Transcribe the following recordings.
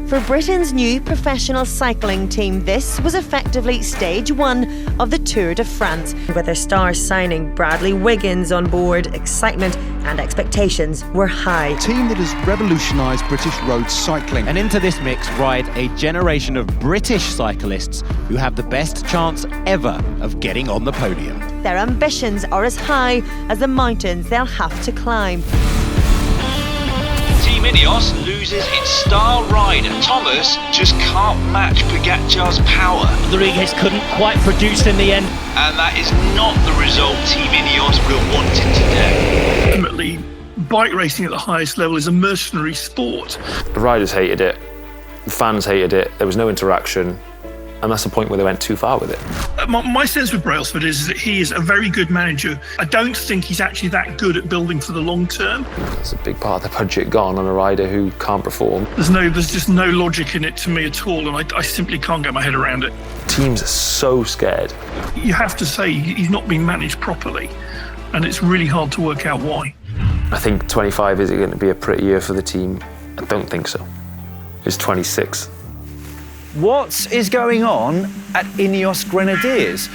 For Britain's new professional cycling team, this was effectively stage one of the Tour de France. With their stars signing Bradley Wiggins on board, excitement and expectations were high. A team that has revolutionised British road cycling. And into this mix ride a generation of British cyclists who have the best chance ever of getting on the podium. Their ambitions are as high as the mountains they'll have to climb. Team Ineos loses its star rider. Thomas just can't match Pogacar's power. Rodriguez couldn't quite produce in the end. And that is not the result Team Ineos would have wanted today. Ultimately, bike racing at the highest level is a mercenary sport. The riders hated it, the fans hated it, there was no interaction, and that's the point where they went too far with it. My sense with Brailsford is that he is a very good manager. I don't think he's actually that good at building for the long term. There's a big part of the budget gone on a rider who can't perform. There's just no logic in it to me at all, and I simply can't get my head around it. Teams are so scared. You have to say he's not being managed properly, and it's really hard to work out why. I think 25 is going to be a pretty year for the team. I don't think so. It's 26. What is going on at Ineos Grenadiers?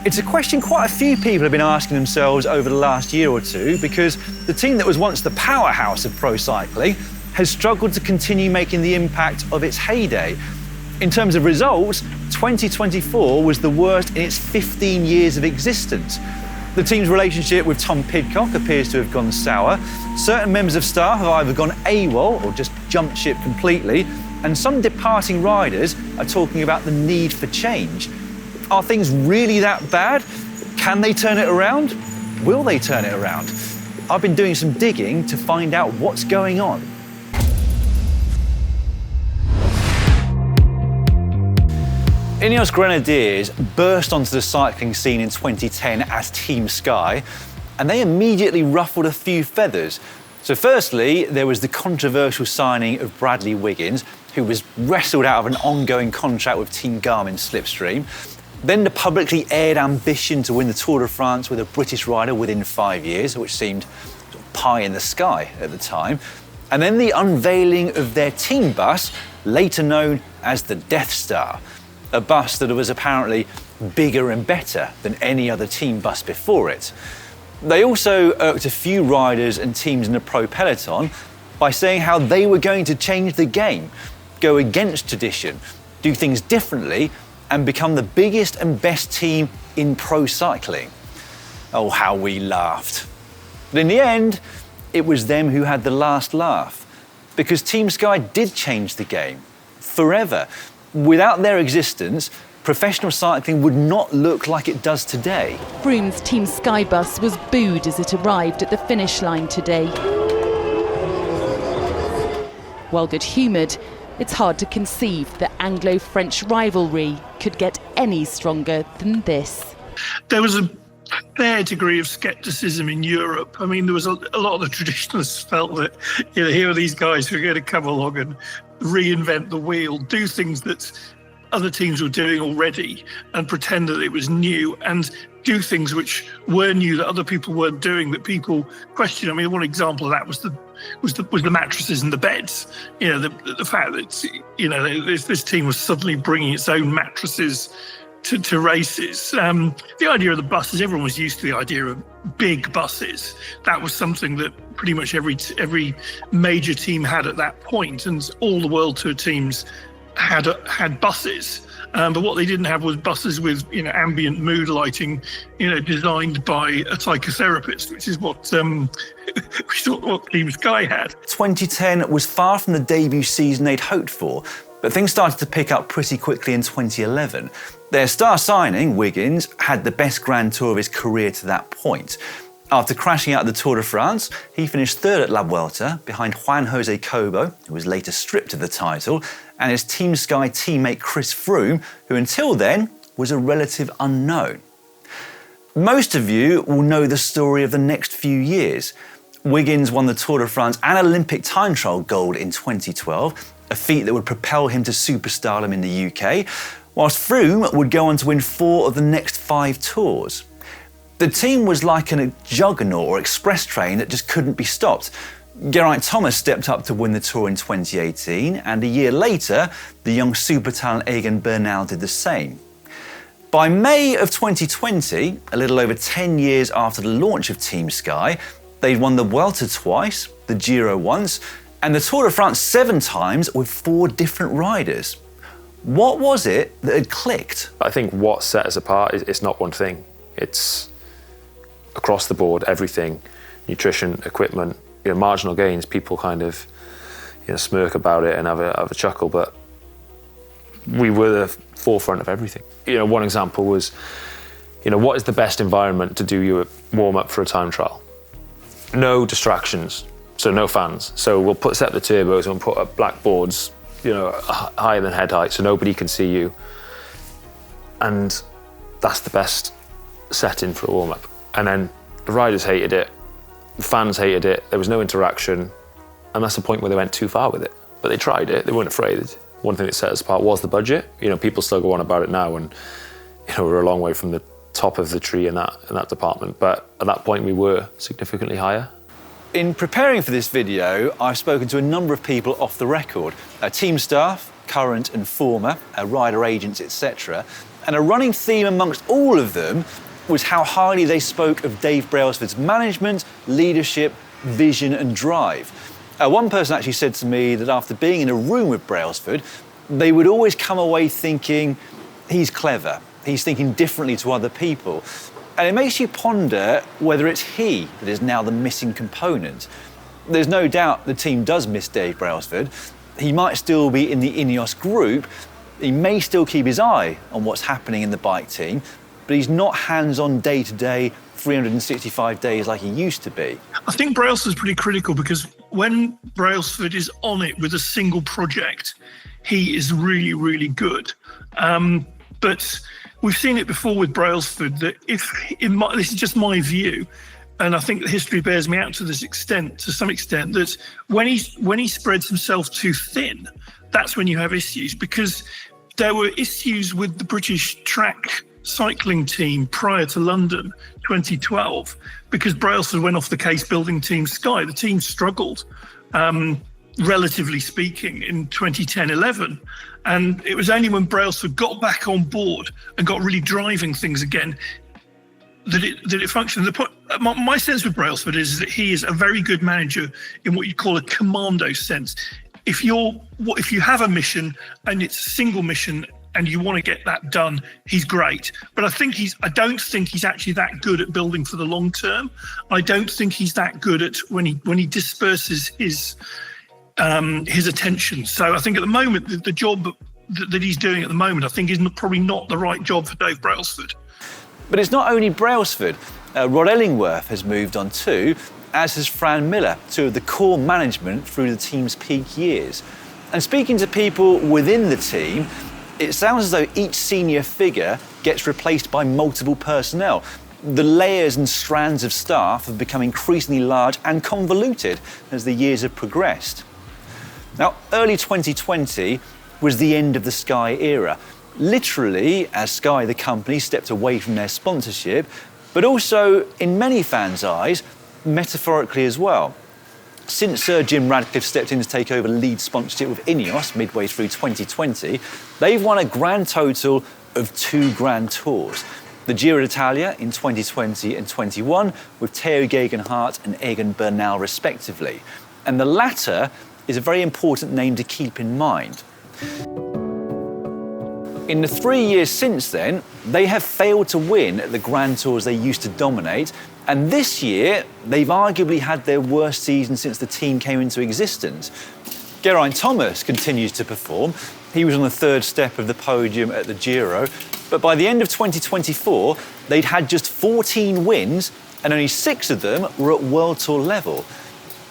It's a question quite a few people have been asking themselves over the last year or two, because the team that was once the powerhouse of pro cycling has struggled to continue making the impact of its heyday. In terms of results, 2024 was the worst in its 15 years of existence. The team's relationship with Tom Pidcock appears to have gone sour. Certain members of staff have either gone AWOL or just jumped ship completely, and some departing riders are talking about the need for change. Are things really that bad? Can they turn it around? Will they turn it around? I've been doing some digging to find out what's going on. Ineos Grenadiers burst onto the cycling scene in 2010 as Team Sky, and they immediately ruffled a few feathers. So firstly, there was the controversial signing of Bradley Wiggins, who was wrestled out of an ongoing contract with Team Garmin Slipstream. Then the publicly aired ambition to win the Tour de France with a British rider within 5 years, which seemed pie in the sky at the time. And then the unveiling of their team bus, later known as the Death Star, a bus that was apparently bigger and better than any other team bus before it. They also irked a few riders and teams in the pro peloton by saying how they were going to change the game, go against tradition, do things differently, and become the biggest and best team in pro cycling. Oh, how we laughed. But in the end, it was them who had the last laugh, because Team Sky did change the game forever. Without their existence, professional cycling would not look like it does today. Froome's Team Sky bus was booed as it arrived at the finish line today. While good-humoured, it's hard to conceive that Anglo-French rivalry could get any stronger than this. There was a fair degree of scepticism in Europe. I mean, there was a lot of the traditionalists felt that, here are these guys who are going to come along and reinvent the wheel, do things that other teams were doing already and pretend that it was new, and do things which were new that other people weren't doing, that people question. I mean, one example of that was the mattresses and the beds. The fact that this team was suddenly bringing its own mattresses to races. The idea of the buses, everyone was used to the idea of big buses. That was something that pretty much every major team had at that point, and all the World Tour teams had buses. But what they didn't have was buses with ambient mood lighting, designed by a psychotherapist, which is what Team Sky had. 2010 was far from the debut season they'd hoped for, but things started to pick up pretty quickly in 2011. Their star signing, Wiggins, had the best Grand Tour of his career to that point. After crashing out of the Tour de France, he finished third at La Vuelta, behind Juan Jose Cobo, who was later stripped of the title, and his Team Sky teammate Chris Froome, who until then was a relative unknown. Most of you will know the story of the next few years. Wiggins won the Tour de France and Olympic time trial gold in 2012, a feat that would propel him to superstardom in the UK, whilst Froome would go on to win 4 of the next 5 tours. The team was like a juggernaut or express train that just couldn't be stopped. Geraint Thomas stepped up to win the Tour in 2018, and a year later, the young super talent Egan Bernal did the same. By May of 2020, a little over 10 years after the launch of Team Sky, they'd won the Vuelta twice, the Giro once, and the Tour de France 7 times with 4 different riders. What was it that had clicked? I think what set us apart is it's not one thing. It's across the board, everything, nutrition, equipment, marginal gains. People kind of smirk about it and have a chuckle, but we were the forefront of everything. One example was, what is the best environment to do your warm-up for a time trial? No distractions, so no fans. So we'll set the turbos and put up black boards, higher than head height, so nobody can see you. And that's the best setting for a warm-up. And then the riders hated it, the fans hated it, there was no interaction, and that's the point where they went too far with it. But they tried it, they weren't afraid. One thing that set us apart was the budget. People still go on about it now, and we're a long way from the top of the tree in that department. But at that point, we were significantly higher. In preparing for this video, I've spoken to a number of people off the record, team staff, current and former, rider agents, etc. And a running theme amongst all of them was how highly they spoke of Dave Brailsford's management, leadership, vision and drive. One person actually said to me that after being in a room with Brailsford, they would always come away thinking, he's clever, he's thinking differently to other people. And it makes you ponder whether it's he that is now the missing component. There's no doubt the team does miss Dave Brailsford. He might still be in the Ineos group. He may still keep his eye on what's happening in the bike team, but he's not hands-on day-to-day, 365 days like he used to be. I think Brailsford's pretty critical because when Brailsford is on it with a single project, he is really, really good. But we've seen it before with Brailsford that this is just my view, and I think the history bears me out to some extent, that when he spreads himself too thin, that's when you have issues, because there were issues with the British track cycling team prior to London 2012 because Brailsford went off the case building Team Sky. The team struggled, relatively speaking, in 2010-11. And it was only when Brailsford got back on board and got really driving things again that it functioned. My sense with Brailsford is that he is a very good manager in what you call a commando sense. If you have a mission and it's a single mission and you want to get that done, he's great. But I don't think he's actually that good at building for the long term. I don't think he's that good at when he disperses his attention. So I think at the moment, the job that he's doing at the moment, I think is probably not the right job for Dave Brailsford. But it's not only Brailsford. Rod Ellingworth has moved on too, as has Fran Miller, two of the core management through the team's peak years. And speaking to people within the team, it sounds as though each senior figure gets replaced by multiple personnel. The layers and strands of staff have become increasingly large and convoluted as the years have progressed. Now, early 2020 was the end of the Sky era, literally as Sky, the company, stepped away from their sponsorship, but also, in many fans' eyes, metaphorically as well. Since Sir Jim Radcliffe stepped in to take over lead sponsorship with Ineos midway through 2020, they've won a grand total of 2 Grand Tours. The Giro d'Italia in 2020 and 21 with Theo Gegenhardt and Egan Bernal respectively. And the latter is a very important name to keep in mind. In the 3 years since then, they have failed to win the Grand Tours they used to dominate, and this year, they've arguably had their worst season since the team came into existence. Geraint Thomas continues to perform. He was on the 3rd step of the podium at the Giro, but by the end of 2024, they'd had just 14 wins, and only 6 of them were at World Tour level.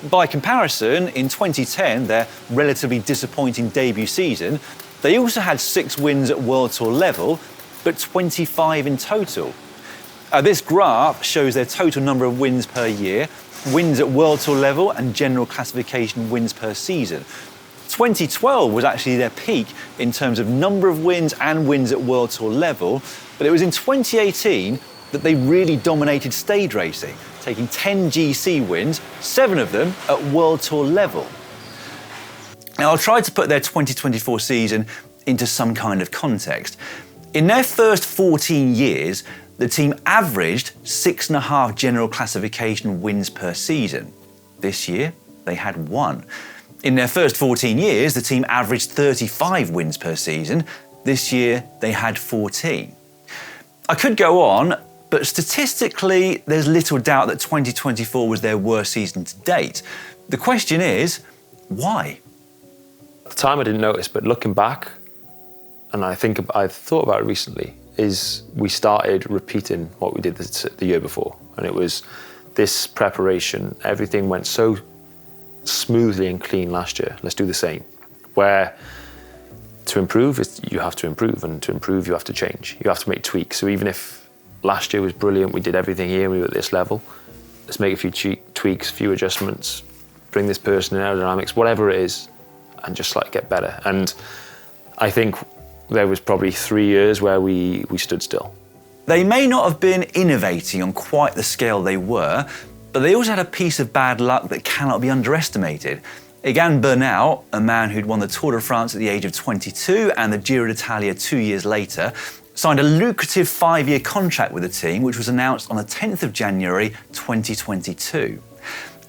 By comparison, in 2010, their relatively disappointing debut season, they also had 6 wins at World Tour level, but 25 in total. This graph shows their total number of wins per year, wins at World Tour level and general classification wins per season. 2012 was actually their peak in terms of number of wins and wins at World Tour level, but it was in 2018 that they really dominated stage racing, taking 10 GC wins, 7 of them at World Tour level. Now, I'll try to put their 2024 season into some kind of context. In their first 14 years, the team averaged 6.5 general classification wins per season. This year, they had 1. In their first 14 years, the team averaged 35 wins per season. This year, they had 14. I could go on, but statistically, there's little doubt that 2024 was their worst season to date. The question is, why? At the time I didn't notice, but looking back, and I've thought about it recently, is we started repeating what we did the year before. And it was this preparation, everything went so smoothly and clean last year. Let's do the same. Where to improve, you have to improve, and to improve, you have to change. You have to make tweaks. So even if last year was brilliant, we did everything here, we were at this level, let's make a few tweaks, a few adjustments, bring this person in aerodynamics, whatever it is, and just like get better. And I think there was probably 3 years where we stood still. They may not have been innovating on quite the scale they were, but they also had a piece of bad luck that cannot be underestimated. Egan Bernal, a man who'd won the Tour de France at the age of 22 and the Giro d'Italia 2 years later, signed a lucrative 5-year contract with the team, which was announced on the 10th of January 2022.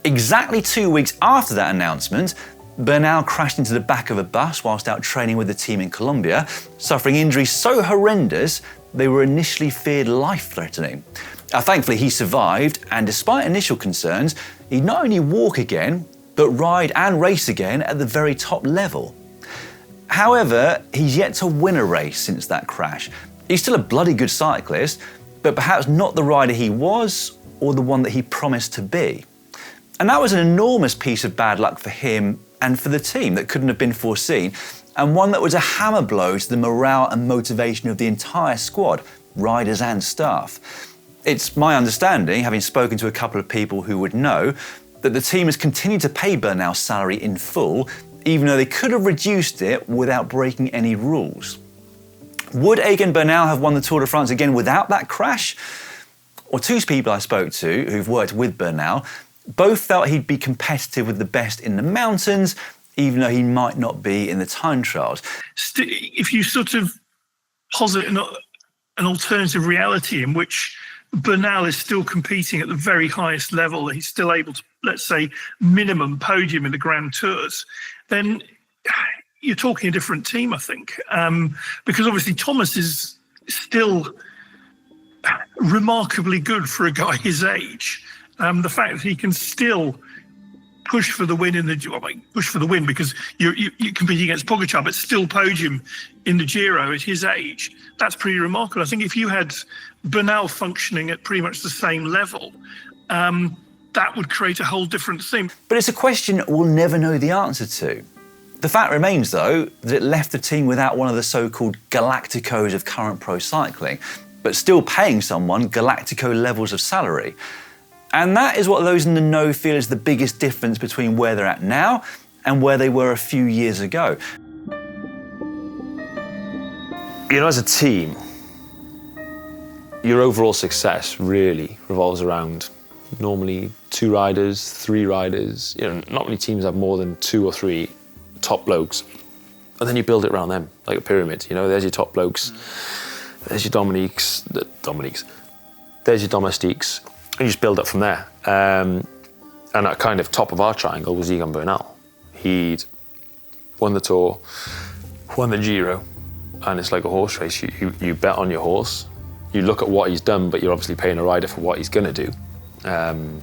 Exactly 2 weeks after that announcement, Bernal crashed into the back of a bus whilst out training with the team in Colombia, suffering injuries so horrendous they were initially feared life-threatening. Thankfully, he survived, and despite initial concerns, he'd not only walk again, but ride and race again at the very top level. However, he's yet to win a race since that crash. He's still a bloody good cyclist, but perhaps not the rider he was or the one that he promised to be. And that was an enormous piece of bad luck for him and for the team that couldn't have been foreseen, and one that was a hammer blow to the morale and motivation of the entire squad, riders and staff. It's my understanding, having spoken to a couple of people who would know, that the team has continued to pay Bernal's salary in full, even though they could have reduced it without breaking any rules. Would Egan Bernal have won the Tour de France again without that crash? Or two people I spoke to who've worked with Bernal both felt he'd be competitive with the best in the mountains, even though he might not be in the time trials. If you sort of posit an alternative reality in which Bernal is still competing at the very highest level, he's still able to, let's say, minimum podium in the Grand Tours, then you're talking a different team, I think. Because obviously Thomas is still remarkably good for a guy his age. The fact that he can still push for the win push for the win because you're competing against Pogačar, but still podium in the Giro at his age, that's pretty remarkable. I think if you had Bernal functioning at pretty much the same level, that would create a whole different thing. But it's a question we'll never know the answer to. The fact remains, though, that it left the team without one of the so-called Galacticos of current pro cycling, but still paying someone Galactico levels of salary. And that is what those in the know feel is the biggest difference between where they're at now and where they were a few years ago. You know, as a team, your overall success really revolves around normally 2 riders, 3 riders. You know, not many teams have more than 2 or 3 top blokes. And then you build it around them, like a pyramid. You know, there's your top blokes, there's your Dominiques, there's your domestiques. And you just build up from there. And at kind of top of our triangle was Egan Bernal. He'd won the Tour, won the Giro, and it's like a horse race. You bet on your horse. You look at what he's done, but you're obviously paying a rider for what he's going to do. And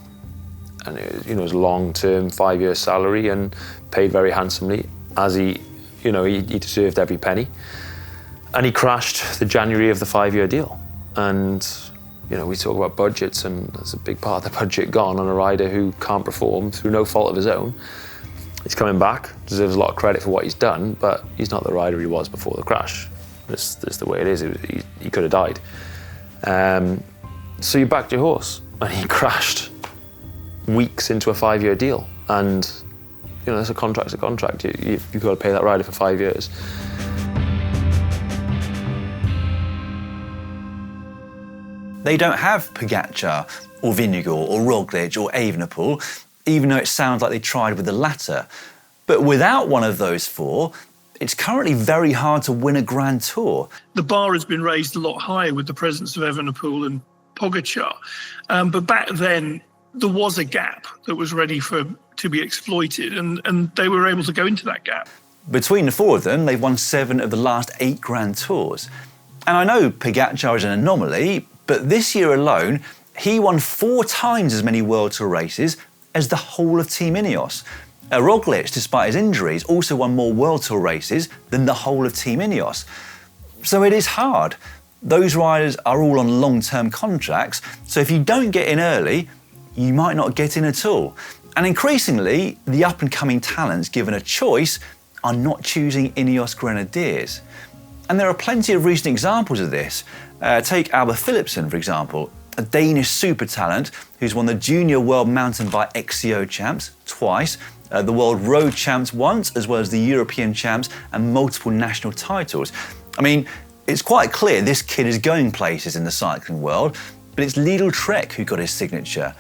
it was a long-term 5-year salary and paid very handsomely, as he deserved every penny. And he crashed the January of the 5-year deal. And we talk about budgets, and there's a big part of the budget gone on a rider who can't perform through no fault of his own. He's coming back, deserves a lot of credit for what he's done, but he's not the rider he was before the crash. That's the way it is. He could have died. So you backed your horse, and he crashed weeks into a 5-year deal. And it's a contract's a contract. You've got to pay that rider for 5 years. They don't have Pogačar or Vinegar or Roglic or Evenepoel, even though it sounds like they tried with the latter. But without one of those four, it's currently very hard to win a Grand Tour. The bar has been raised a lot higher with the presence of Evenepoel and Pogačar. But back then, there was a gap that was ready to be exploited, and they were able to go into that gap. Between the four of them, they've won 7 of the last 8 Grand Tours. And I know Pogačar is an anomaly, but this year alone, he won 4 times as many World Tour races as the whole of Team Ineos. Roglic, despite his injuries, also won more World Tour races than the whole of Team Ineos. So it is hard. Those riders are all on long-term contracts, so if you don't get in early, you might not get in at all. And increasingly, the up-and-coming talents given a choice are not choosing Ineos Grenadiers. And there are plenty of recent examples of this. Take Albert Philipsen, for example, a Danish super talent who's won the Junior World Mountain Bike XCO Champs twice, the World Road Champs once, as well as the European Champs and multiple national titles. I mean, it's quite clear this kid is going places in the cycling world, but it's Lidl Trek who got his signature.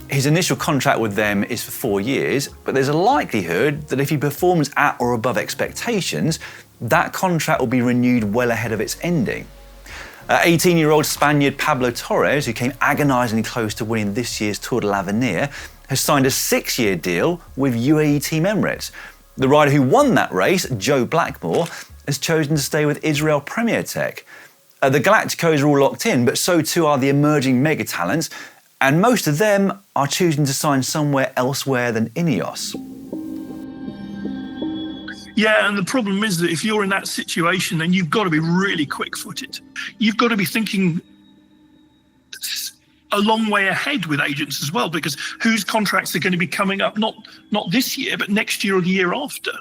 His initial contract with them is for 4 years, but there's a likelihood that if he performs at or above expectations, that contract will be renewed well ahead of its ending. 18-year-old Spaniard Pablo Torres, who came agonisingly close to winning this year's Tour de l'Avenir, has signed a 6-year deal with UAE Team Emirates. The rider who won that race, Joe Blackmore, has chosen to stay with Israel Premier Tech. The Galacticos are all locked in, but so too are the emerging mega talents, and most of them are choosing to sign somewhere elsewhere than Ineos. Yeah, and the problem is that if you're in that situation, then you've got to be really quick-footed. You've got to be thinking a long way ahead with agents as well, because whose contracts are going to be coming up, not this year, but next year or the year after.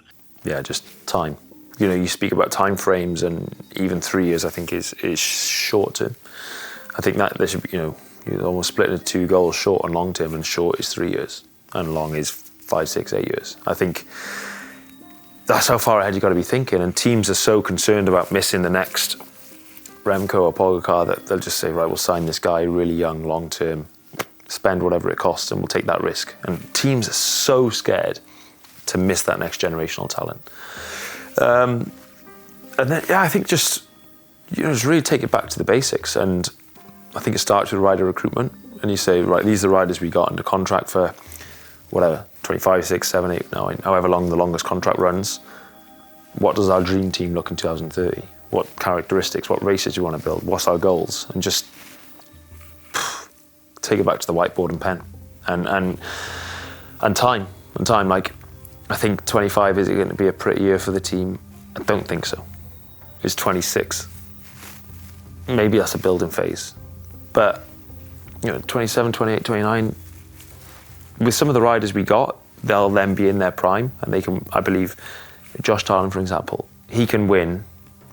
Yeah, just time. You know, you speak about time frames, and even 3 years, I think, is short term. I think that there should be, you're almost split into 2 goals, short and long term, and short is 3 years, and long is 5, 6, 8 years. I think that's how far ahead you've got to be thinking, and teams are so concerned about missing the next Remco or Pogačar that they'll just say, right, we'll sign this guy really young, long term, spend whatever it costs, and we'll take that risk. And teams are so scared to miss that next generational talent. And then, I think just really take it back to the basics. And I think it starts with rider recruitment. And you say, right, these are the riders we got under contract for whatever, 25, 6, 7, 8, 9, however long the longest contract runs. What does our dream team look in 2030? What characteristics, what races do you want to build? What's our goals? And just take it back to the whiteboard and pen. And time. Like, I think 25 is going to be a pretty year for the team. I don't think so. It's 26. Maybe that's a building phase. But, 27, 28, 29, with some of the riders we got, they'll then be in their prime, and they can, I believe, Josh Tarlin, for example, he can win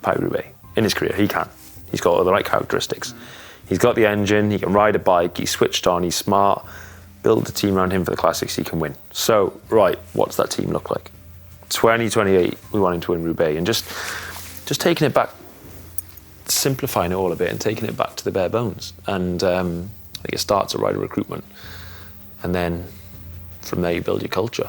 Paris-Roubaix in his career. He can. He's got all the right characteristics. He's got the engine, he can ride a bike, he's switched on, he's smart. Build a team around him for the classics, he can win. So, right, what's that team look like? 2028, we want him to win Roubaix, and just taking it back, simplifying it all a bit and taking it back to the bare bones. And I think it starts at rider recruitment, and then from there you build your culture.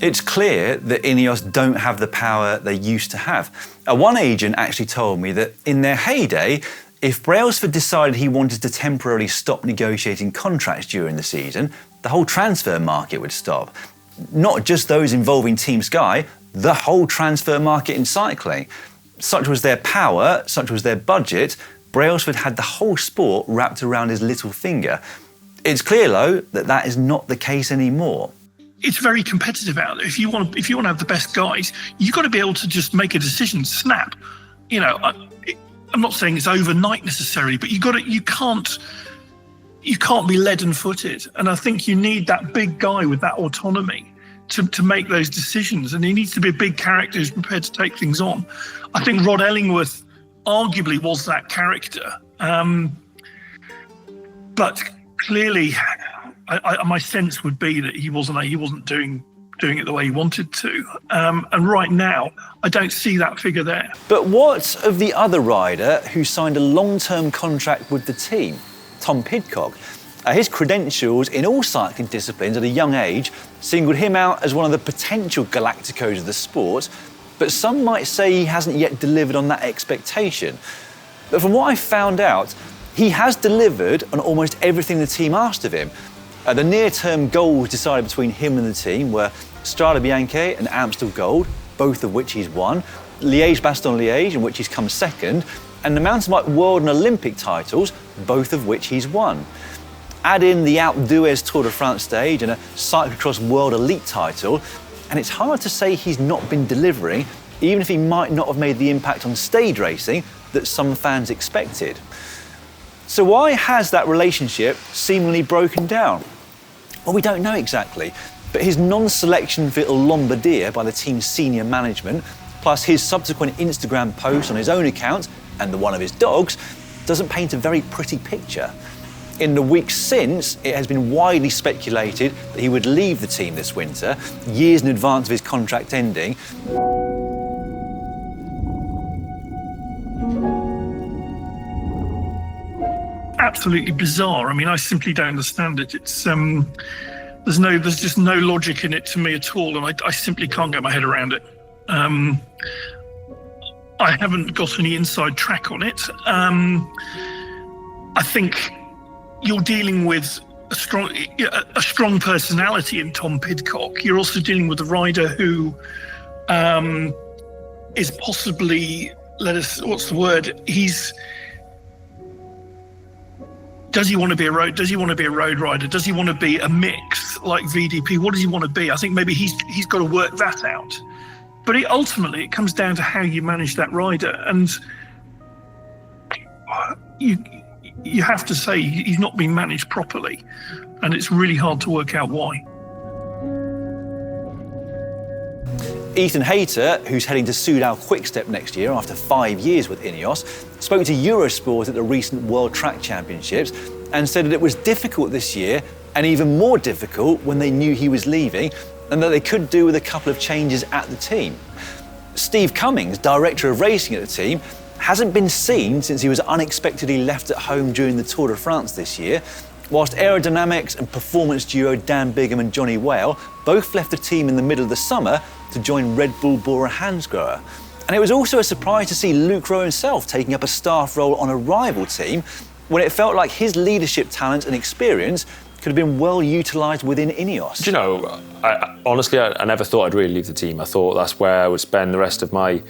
It's clear that Ineos don't have the power they used to have. One agent actually told me that in their heyday, if Brailsford decided he wanted to temporarily stop negotiating contracts during the season, the whole transfer market would stop. Not just those involving Team Sky, the whole transfer market in cycling. Such was their power, such was their budget, Brailsford had the whole sport wrapped around his little finger. It's clear, though, that that is not the case anymore. It's very competitive out there. If you want to have the best guys, you've got to be able to just make a decision, snap. I'm not saying it's overnight necessarily, but you can't be leaden-footed. And I think you need that big guy with that autonomy to make those decisions. And he needs to be a big character who's prepared to take things on. I think Rod Ellingworth arguably was that character. But clearly, my sense would be that he wasn't doing it the way he wanted to. And right now, I don't see that figure there. But what of the other rider who signed a long-term contract with the team? Tom Pidcock. His credentials in all cycling disciplines at a young age singled him out as one of the potential Galacticos of the sport, but some might say he hasn't yet delivered on that expectation. But from what I found out, he has delivered on almost everything the team asked of him. The near-term goals decided between him and the team were Strade Bianche and Amstel Gold, both of which he's won, Liège-Bastogne-Liège, in which he's come second, and the mountain bike world and Olympic titles, both of which he's won. Add in the Alpe d'Huez Tour de France stage and a cyclocross world elite title, and it's hard to say he's not been delivering, even if he might not have made the impact on stage racing that some fans expected. So why has that relationship seemingly broken down? Well, we don't know exactly, but his non-selection for Lombardia by the team's senior management, plus his subsequent Instagram post on his own account and the one of his dogs, doesn't paint a very pretty picture. In the weeks since, it has been widely speculated that he would leave the team this winter, years in advance of his contract ending. Absolutely bizarre. I mean, I simply don't understand it. It's there's just no logic in it to me at all, and I simply can't get my head around it. I haven't got any inside track on it. I think you're dealing with a strong personality in Tom Pidcock. You're also dealing with a rider who is possibly, what's the word? Does he want to be a road? Does he want to be a road rider? Does he want to be a mix like VDP? What does he want to be? I think maybe he's got to work that out. But ultimately, it comes down to how you manage that rider, and you have to say he's not being managed properly, and it's really hard to work out why. Ethan Hayter, who's heading to Soudal Quickstep next year after 5 years with Ineos, spoke to Eurosport at the recent World Track Championships and said that it was difficult this year and even more difficult when they knew he was leaving, and that they could do with a couple of changes at the team. Steve Cummings, director of racing at the team, hasn't been seen since he was unexpectedly left at home during the Tour de France this year, whilst aerodynamics and performance duo Dan Bigham and Johnny Whale both left the team in the middle of the summer to join Red Bull Bora Hansgrohe. And it was also a surprise to see Luke Rowe himself taking up a staff role on a rival team when it felt like his leadership talent and experience could have been well utilised within Ineos. Do you know, honestly, I never thought I'd really leave the team. I thought that's where I would spend the rest of my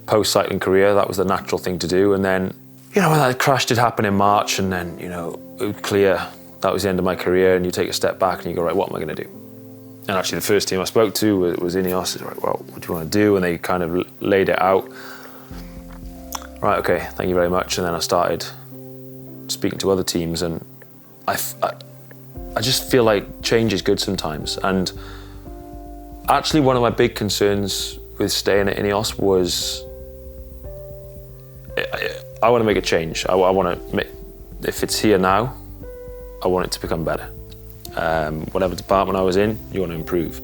post-cycling career. That was the natural thing to do. And then, when that crash did happen in March, and then, it was clear that was the end of my career, and you take a step back and you go, right, what am I going to do? And actually the first team I spoke to was Ineos. It's like, well, what do you want to do? And they kind of laid it out. Right, okay, thank you very much. And then I started speaking to other teams, and I just feel like change is good sometimes. And actually one of my big concerns with staying at Ineos was I want to make a change. I want to, if it's here now, I want it to become better. Whatever department I was in, you want to improve.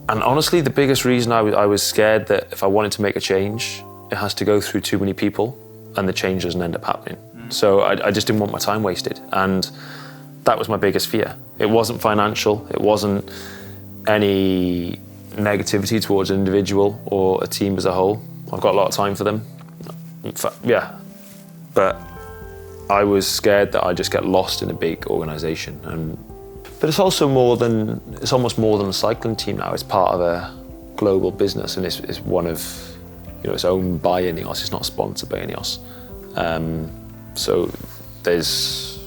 And honestly, the biggest reason I was scared that if I wanted to make a change, it has to go through too many people and the change doesn't end up happening. So I just didn't want my time wasted. And that was my biggest fear. It wasn't financial. It wasn't any negativity towards an individual or a team as a whole. I've got a lot of time for them. In fact, yeah. But I was scared that I'd just get lost in a big organisation. But it's also it's almost more than a cycling team now. It's part of a global business, and it's one of, it's owned by Ineos. It's not sponsored by Ineos. So there's,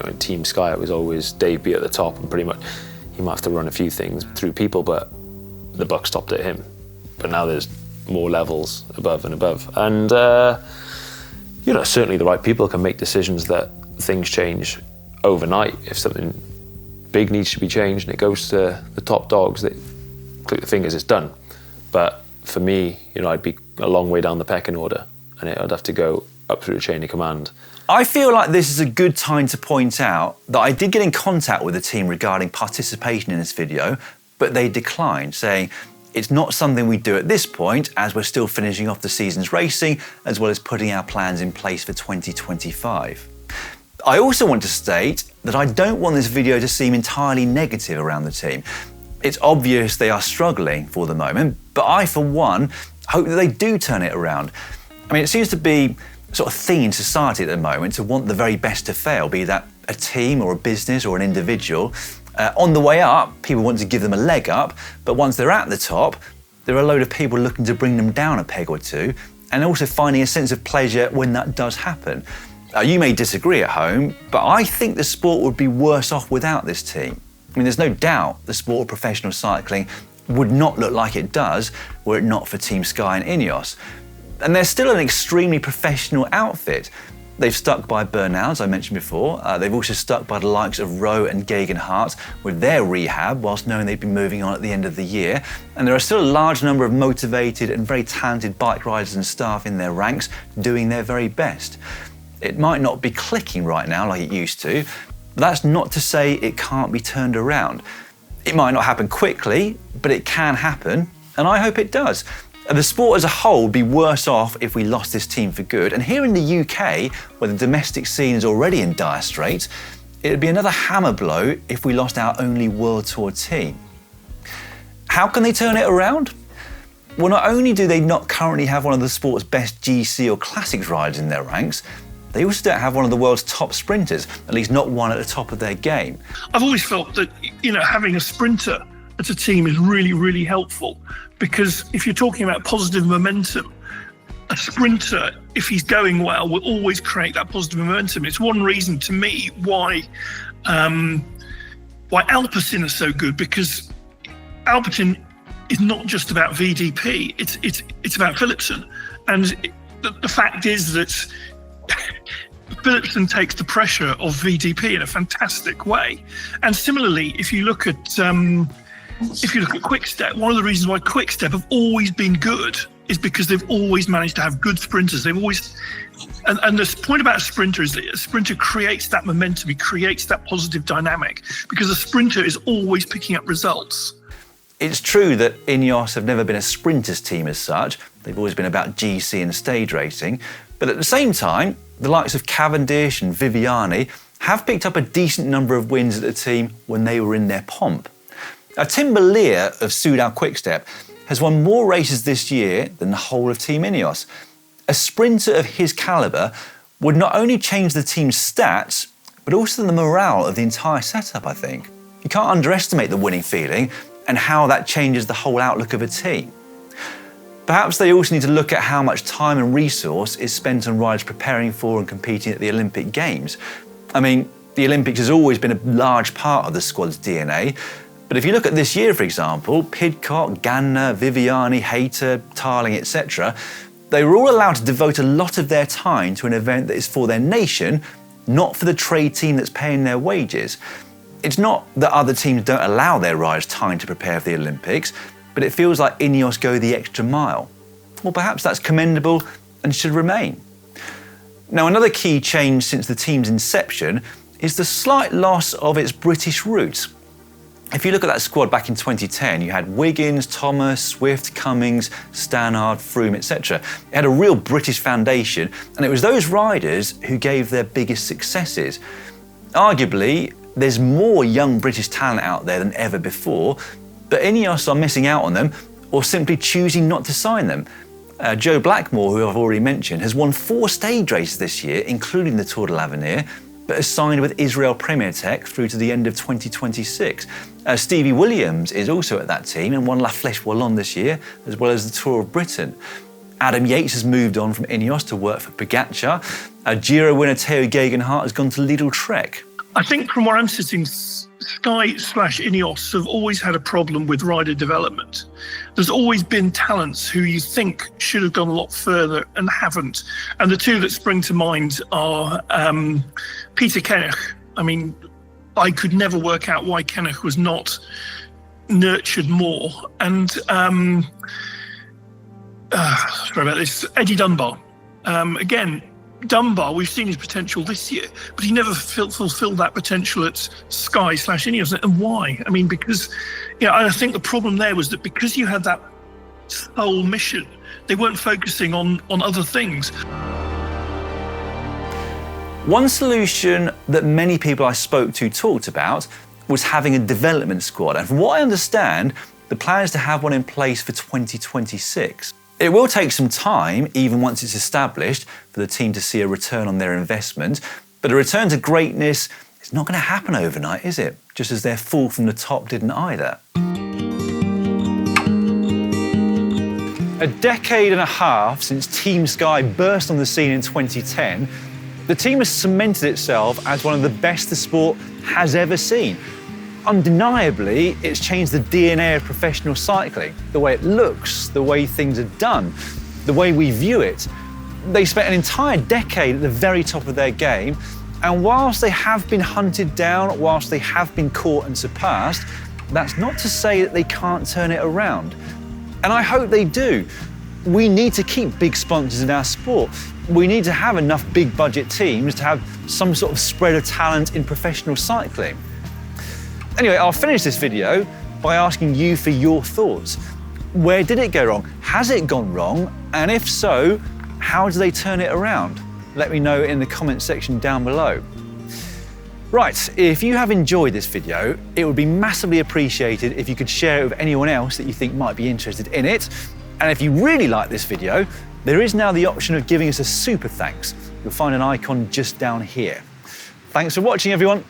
in Team Sky, it was always Dave B at the top, and pretty much he might have to run a few things through people, but the buck stopped at him. But now there's more levels above and above. And certainly the right people can make decisions that things change overnight. If something big needs to be changed and it goes to the top dogs, they click the fingers, it's done. But for me, I'd be a long way down the pecking order, and I'd have to go up through the chain of command. I feel like this is a good time to point out that I did get in contact with the team regarding participation in this video, but they declined, saying it's not something we do at this point, as we're still finishing off the season's racing, as well as putting our plans in place for 2025. I also want to state that I don't want this video to seem entirely negative around the team. It's obvious they are struggling for the moment, but I, for one, hope that they do turn it around. I mean, it seems to be sort of thing in society at the moment to want the very best to fail, be that a team or a business or an individual. On the way up, people want to give them a leg up, but once they're at the top, there are a load of people looking to bring them down a peg or two, and also finding a sense of pleasure when that does happen. You may disagree at home, but I think the sport would be worse off without this team. I mean, there's no doubt the sport of professional cycling would not look like it does were it not for Team Sky and Ineos. And they're still an extremely professional outfit. They've stuck by Bernal, as I mentioned before. They've also stuck by the likes of Rowe and Egan with their rehab, whilst knowing they'd be moving on at the end of the year. And there are still a large number of motivated and very talented bike riders and staff in their ranks doing their very best. It might not be clicking right now like it used to, but that's not to say it can't be turned around. It might not happen quickly, but it can happen, and I hope it does. The sport as a whole would be worse off if we lost this team for good. And here in the UK, where the domestic scene is already in dire straits, it would be another hammer blow if we lost our only World Tour team. How can they turn it around? Well, not only do they not currently have one of the sport's best GC or Classics riders in their ranks, they also don't have one of the world's top sprinters, at least not one at the top of their game. I've always felt that, having a sprinter as a team is really, really helpful, because if you're talking about positive momentum, a sprinter, if he's going well, will always create that positive momentum. It's one reason to me why Alpecin are so good, because Alpecin is not just about VDP, it's about Philipsen. And the fact is that Philipsen takes the pressure of VDP in a fantastic way. And similarly, if you look at Quick-Step, one of the reasons why Quick-Step have always been good is because they've always managed to have good sprinters. They've always, and the point about a sprinter is that a sprinter creates that momentum, he creates that positive dynamic, because a sprinter is always picking up results. It's true that Ineos have never been a sprinters team as such. They've always been about GC and stage racing. But at the same time, the likes of Cavendish and Viviani have picked up a decent number of wins at the team when they were in their pomp. Now, Tim Berlier of Soudal Quick-Step has won more races this year than the whole of Team Ineos. A sprinter of his calibre would not only change the team's stats, but also the morale of the entire setup, I think. You can't underestimate the winning feeling and how that changes the whole outlook of a team. Perhaps they also need to look at how much time and resource is spent on riders preparing for and competing at the Olympic Games. I mean, the Olympics has always been a large part of the squad's DNA, but if you look at this year, for example, Pidcock, Gannett, Viviani, Hayter, Tarling, etc., they were all allowed to devote a lot of their time to an event that is for their nation, not for the trade team that's paying their wages. It's not that other teams don't allow their riders time to prepare for the Olympics, but it feels like Ineos go the extra mile. Well, perhaps that's commendable and should remain. Now, another key change since the team's inception is the slight loss of its British roots. If you look at that squad back in 2010, you had Wiggins, Thomas, Swift, Cummings, Stannard, Froome, etc. It had a real British foundation, and it was those riders who gave their biggest successes. Arguably, there's more young British talent out there than ever before, but Ineos are missing out on them or simply choosing not to sign them. Joe Blackmore, who I've already mentioned, has won 4 stage races this year, including the Tour de l'Avenir, but has signed with Israel Premier Tech through to the end of 2026. Stevie Williams is also at that team and won La Flèche Wallonne this year, as well as the Tour of Britain. Adam Yates has moved on from Ineos to work for Pogacar. Giro winner Teo Gegenhardt has gone to Lidl Trek. I think from where I'm sitting, Sky/Ineos have always had a problem with rider development. There's always been talents who you think should have gone a lot further and haven't. And the two that spring to mind are Peter Kennych. I mean, I could never work out why Kennych was not nurtured more. And sorry about this, Eddie Dunbar. Again, Dunbar, we've seen his potential this year, but he never fulfilled that potential at Sky/Ineos. And why? I mean, because, I think the problem there was that because you had that sole mission, they weren't focusing on other things. One solution that many people I spoke to talked about was having a development squad. And from what I understand, the plan is to have one in place for 2026. It will take some time, even once it's established, for the team to see a return on their investment. But a return to greatness is not going to happen overnight, is it? Just as their fall from the top didn't either. A decade and a half since Team Sky burst on the scene in 2010, the team has cemented itself as one of the best the sport has ever seen. Undeniably, it's changed the DNA of professional cycling, the way it looks, the way things are done, the way we view it. They spent an entire decade at the very top of their game, and whilst they have been hunted down, whilst they have been caught and surpassed, that's not to say that they can't turn it around. And I hope they do. We need to keep big sponsors in our sport. We need to have enough big budget teams to have some sort of spread of talent in professional cycling. Anyway, I'll finish this video by asking you for your thoughts. Where did it go wrong? Has it gone wrong? And if so, how do they turn it around? Let me know in the comment section down below. Right, if you have enjoyed this video, it would be massively appreciated if you could share it with anyone else that you think might be interested in it. And if you really like this video, there is now the option of giving us a super thanks. You'll find an icon just down here. Thanks for watching, everyone.